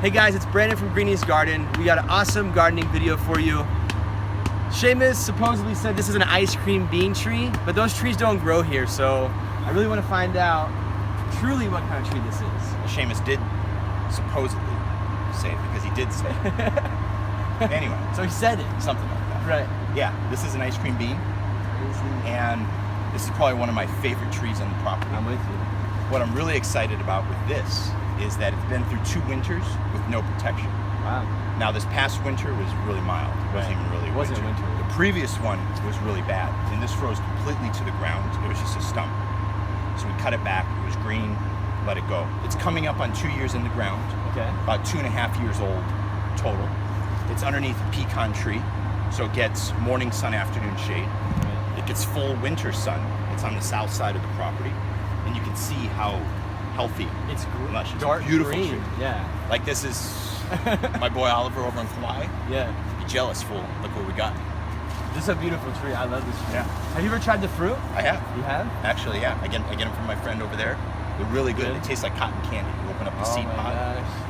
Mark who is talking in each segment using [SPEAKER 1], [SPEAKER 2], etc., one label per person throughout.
[SPEAKER 1] Hey guys, it's Brandon from Greenie's Garden. We got an awesome gardening video for you. Seamus supposedly said this is an ice cream bean tree, but those trees don't grow here, so I really want to find out truly what kind of tree this is.
[SPEAKER 2] Seamus did supposedly say it because he did say it. Anyway.
[SPEAKER 1] So he said it.
[SPEAKER 2] Something like that.
[SPEAKER 1] Right.
[SPEAKER 2] Yeah, this is an ice cream bean, and this is probably one of my favorite trees on the property.
[SPEAKER 1] I'm with you.
[SPEAKER 2] What I'm really excited about with this is that it's been through 2 winters with no protection.
[SPEAKER 1] Wow.
[SPEAKER 2] Now this past winter was really mild. It wasn't even really
[SPEAKER 1] winter.
[SPEAKER 2] The previous one was really bad, and this froze completely to the ground. It was just a stump. So we cut it back. It was green. Let it go. It's coming up on 2 years in the ground.
[SPEAKER 1] Okay.
[SPEAKER 2] About 2.5 years old total. It's underneath a pecan tree, so it gets morning sun, afternoon shade. Right. It gets full winter sun. It's on the south side of the property, and you can see how healthy.
[SPEAKER 1] It's
[SPEAKER 2] lush. It's
[SPEAKER 1] dark
[SPEAKER 2] a beautiful
[SPEAKER 1] green.
[SPEAKER 2] tree.
[SPEAKER 1] Yeah.
[SPEAKER 2] Like this is my boy Oliver over in Kauai.
[SPEAKER 1] Yeah.
[SPEAKER 2] Be jealous, fool. Look what we got.
[SPEAKER 1] This is a beautiful tree. I love this tree.
[SPEAKER 2] Yeah.
[SPEAKER 1] Have you ever tried the fruit?
[SPEAKER 2] I have.
[SPEAKER 1] You have?
[SPEAKER 2] Actually, yeah. I get them from my friend over there. They're really good. It tastes like cotton candy. You open up the seed pod,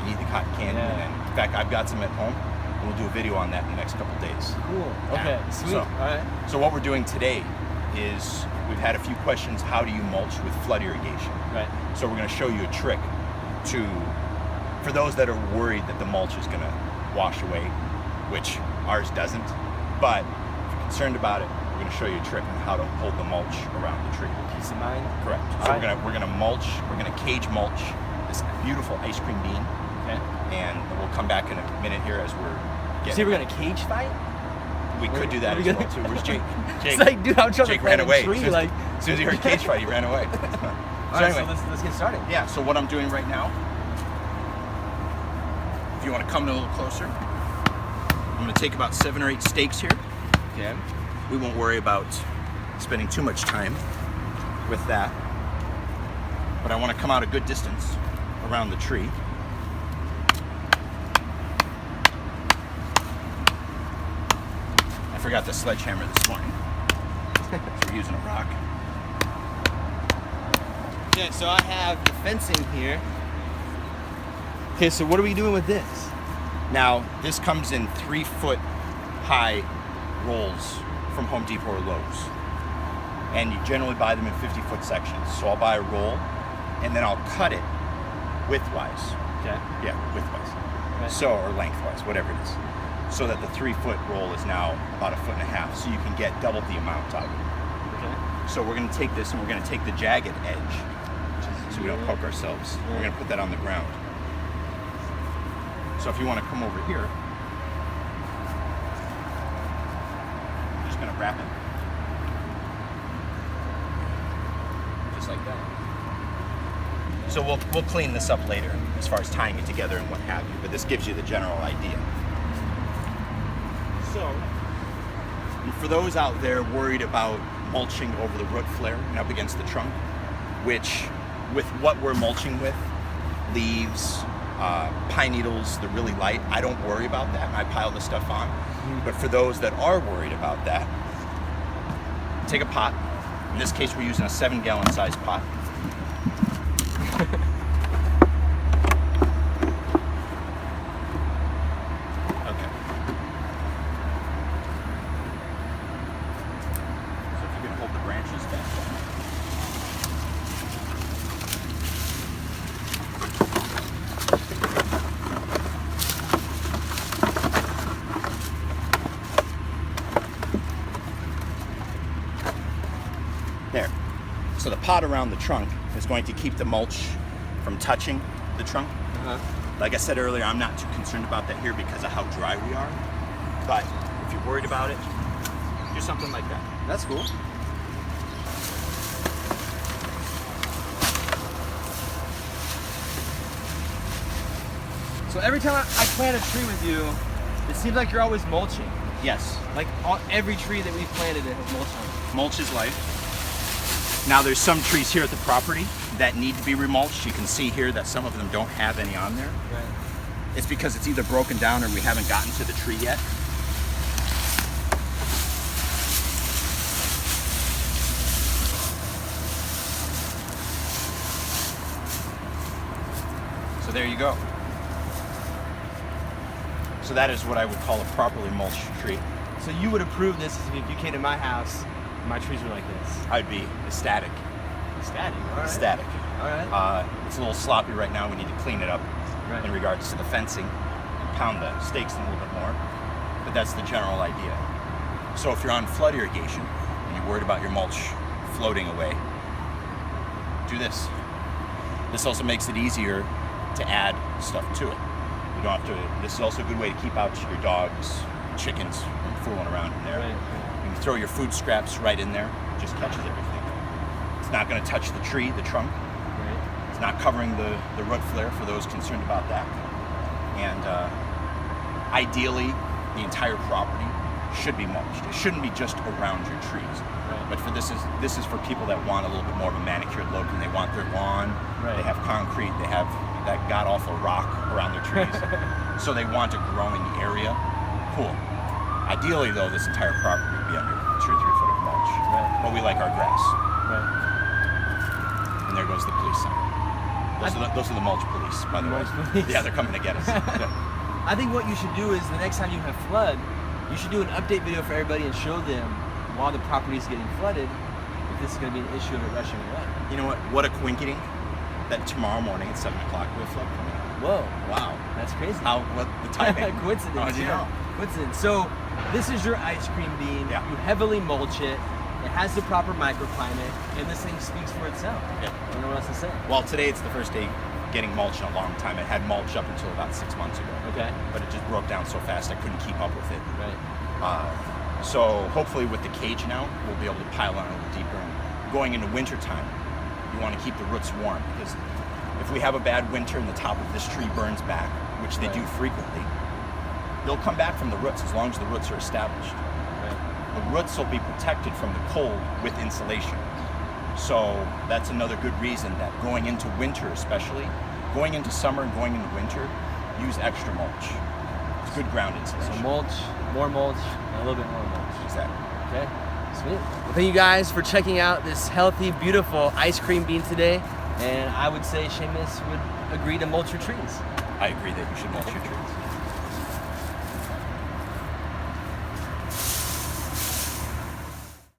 [SPEAKER 2] you eat the cotton candy, and then, in fact, I've got some at home, and we'll do a video on that in the next couple days.
[SPEAKER 1] Cool. Okay. Sweet.
[SPEAKER 2] So,
[SPEAKER 1] all right.
[SPEAKER 2] So what we're doing today is we've had a few questions. How do you mulch with flood irrigation?
[SPEAKER 1] Right.
[SPEAKER 2] So we're going to show you a trick for those that are worried that the mulch is going to wash away, which ours doesn't. But if you're concerned about it, we're going to show you a trick on how to hold the mulch around the tree.
[SPEAKER 1] Peace of mind.
[SPEAKER 2] Correct. So we're gonna mulch. We're gonna cage mulch this beautiful ice cream bean.
[SPEAKER 1] Okay.
[SPEAKER 2] And we'll come back in a minute here as we're getting.
[SPEAKER 1] See, we're gonna cage fight.
[SPEAKER 2] We could do that as well too. Where's Jake?
[SPEAKER 1] It's like, dude, I'm trying
[SPEAKER 2] Jake
[SPEAKER 1] to
[SPEAKER 2] ran
[SPEAKER 1] plant
[SPEAKER 2] away.
[SPEAKER 1] a tree.
[SPEAKER 2] As soon as he heard cage fight, he ran away.
[SPEAKER 1] All right,
[SPEAKER 2] anyway,
[SPEAKER 1] so let's get started.
[SPEAKER 2] Yeah. So what I'm doing right now, if you want to come a little closer, I'm gonna take about 7 or 8 stakes here.
[SPEAKER 1] Okay.
[SPEAKER 2] We won't worry about spending too much time with that, but I want to come out a good distance around the tree. I forgot the sledgehammer this morning, so we're using a rock.
[SPEAKER 1] Okay, so I have the fencing here. Okay, so what are we doing with this?
[SPEAKER 2] Now, this comes in 3-foot high rolls from Home Depot or Lowe's. And you generally buy them in 50-foot sections. So I'll buy a roll, and then I'll cut it widthwise.
[SPEAKER 1] Okay.
[SPEAKER 2] Yeah, widthwise.
[SPEAKER 1] Right.
[SPEAKER 2] So, or lengthwise, whatever it is. So that the 3-foot roll is now about 1.5 feet, so you can get double the amount out of it.
[SPEAKER 1] Okay.
[SPEAKER 2] So we're gonna take this and we're gonna take the jagged edge, so we don't poke ourselves. We're gonna put that on the ground. So if you wanna come over here, I'm just gonna wrap it. Just like that. So we'll clean this up later as far as tying it together and what have you, but this gives you the general idea. So, and for those out there worried about mulching over the root flare and up against the trunk, which with what we're mulching with, leaves, pine needles, they're really light. I don't worry about that, and I pile the stuff on. But for those that are worried about that, take a pot. In this case, we're using a 7-gallon size pot. Okay. So if you can hold the branches back. There. So the pot around the trunk is going to keep the mulch from touching the trunk. Like I said earlier, I'm not too concerned about that here because of how dry we are. But if you're worried about it, do something like that.
[SPEAKER 1] That's cool. So every time I plant a tree with you, it seems like you're always mulching.
[SPEAKER 2] Yes.
[SPEAKER 1] Like every tree that we've planted, it has mulch on it.
[SPEAKER 2] Mulch is life. Now there's some trees here at the property that need to be remulched. You can see here that some of them don't have any on there.
[SPEAKER 1] Right.
[SPEAKER 2] It's because it's either broken down or we haven't gotten to the tree yet. So there you go. So that is what I would call a properly mulched tree.
[SPEAKER 1] So you would approve this if you came to my house and my trees were like this?
[SPEAKER 2] I'd be ecstatic.
[SPEAKER 1] Static, all right.
[SPEAKER 2] Ecstatic.
[SPEAKER 1] All right.
[SPEAKER 2] It's a little sloppy right now. We need to clean it up
[SPEAKER 1] Right.
[SPEAKER 2] in regards to the fencing and pound the stakes in a little bit more. But that's the general idea. So if you're on flood irrigation and you're worried about your mulch floating away, do this. This also makes it easier to add stuff to it. You don't have to. This is also a good way to keep out your dogs, chickens from fooling around in there.
[SPEAKER 1] Right.
[SPEAKER 2] You can throw your food scraps right in there. It just catches everything. It's not going to touch the tree, the trunk.
[SPEAKER 1] Right.
[SPEAKER 2] It's not covering the root flare for those concerned about that. And ideally, the entire property should be mulched. It shouldn't be just around your trees.
[SPEAKER 1] Right.
[SPEAKER 2] But this is for people that want a little bit more of a manicured look, and they want their lawn.
[SPEAKER 1] Right.
[SPEAKER 2] They have concrete. They have that god awful rock around their trees, so they want a growing area. Cool. Ideally, though, this entire property would be under 2 or 3 foot of mulch.
[SPEAKER 1] Right.
[SPEAKER 2] But we like our grass.
[SPEAKER 1] Right.
[SPEAKER 2] And there goes the police sign. Those are the mulch police, by the way.
[SPEAKER 1] Mulch police.
[SPEAKER 2] Yeah, they're coming to get us. Yeah.
[SPEAKER 1] I think what you should do is the next time you have flood, you should do an update video for everybody and show them while the property is getting flooded if this is going to be an issue of it rushing away.
[SPEAKER 2] You know what? What a coinkydink that tomorrow morning at 7 o'clock we have flood coming.
[SPEAKER 1] Whoa,
[SPEAKER 2] Wow.
[SPEAKER 1] that's crazy.
[SPEAKER 2] What the timing?
[SPEAKER 1] Coincidence.
[SPEAKER 2] How did you know?
[SPEAKER 1] Coincidence. So this is your ice cream bean.
[SPEAKER 2] Yeah.
[SPEAKER 1] You heavily mulch it. It has the proper microclimate, and this thing speaks for itself.
[SPEAKER 2] Yeah.
[SPEAKER 1] I don't know what else to say.
[SPEAKER 2] Well, today it's the first day getting mulch in a long time. It had mulch up until about 6 months ago.
[SPEAKER 1] Okay.
[SPEAKER 2] But it just broke down so fast I couldn't keep up with it.
[SPEAKER 1] Right.
[SPEAKER 2] So hopefully with the cage now, we'll be able to pile on a little deeper. And going into winter time, you want to keep the roots warm, because if we have a bad winter and the top of this tree burns back, which they do frequently, they'll come back from the roots as long as the roots are established.
[SPEAKER 1] Right.
[SPEAKER 2] The roots will be protected from the cold with insulation. So that's another good reason that going into winter especially, going into summer and going into winter, use extra mulch. It's good ground insulation.
[SPEAKER 1] So mulch, and a little bit more mulch.
[SPEAKER 2] Exactly.
[SPEAKER 1] Okay, sweet. Well, thank you guys for checking out this healthy, beautiful ice cream bean today. And I would say Seamus would agree to mulch your trees.
[SPEAKER 2] I agree that you should mulch your trees.